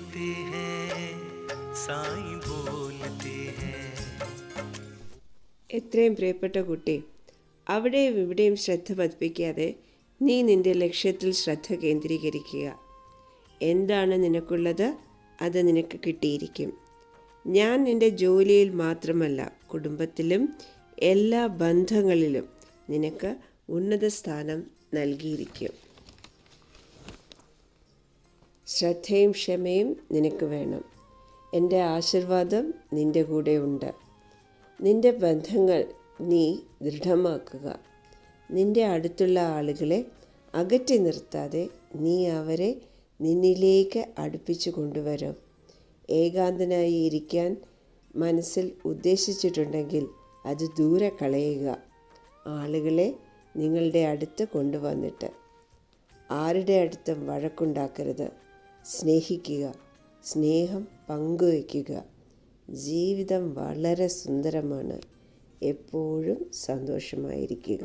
बोलते हैं साईं बोलते हैं. എത്രയും പ്രിയപ്പെട്ട കുട്ടി, അവിടെയും ഇവിടെയും ശ്രദ്ധ പതിപ്പിക്കാതെ നീ നിന്റെ ലക്ഷ്യത്തിൽ ശ്രദ്ധ കേന്ദ്രീകരിക്കുക. എന്താണ് നിനക്കുള്ളത് അത് നിനക്ക് കിട്ടിയിരിക്കും. ഞാൻ നിന്റെ ജോലിയിൽ മാത്രമല്ല, കുടുംബത്തിലും എല്ലാ ബന്ധങ്ങളിലും നിനക്ക് ഉന്നത സ്ഥാനം നൽകിയിരിക്കും. ശ്രദ്ധയും ക്ഷമയും നിനക്ക് വേണം. എൻ്റെ ആശീർവാദം നിൻ്റെ കൂടെ ഉണ്ട്. നിൻ്റെ ബന്ധങ്ങൾ നീ ദൃഢമാക്കുക. നിൻ്റെ അടുത്തുള്ള ആളുകളെ അകറ്റി നിർത്താതെ നീ അവരെ നിന്നിലേക്ക് അടുപ്പിച്ചു കൊണ്ടുവരും. ഏകാന്തനായി ഇരിക്കാൻ മനസ്സിൽ ഉദ്ദേശിച്ചിട്ടുണ്ടെങ്കിൽ അത് ദൂരെ കളയുക. ആളുകളെ നിങ്ങളുടെ അടുത്ത് കൊണ്ടുവന്നിട്ട് ആരുടെ അടുത്തും വഴക്കുണ്ടാക്കരുത്. സ്നേഹിക്കുക, സ്നേഹം പങ്കുവയ്ക്കുക. ജീവിതം വളരെ സുന്ദരമാണ്. എപ്പോഴും സന്തോഷമായിരിക്കുക.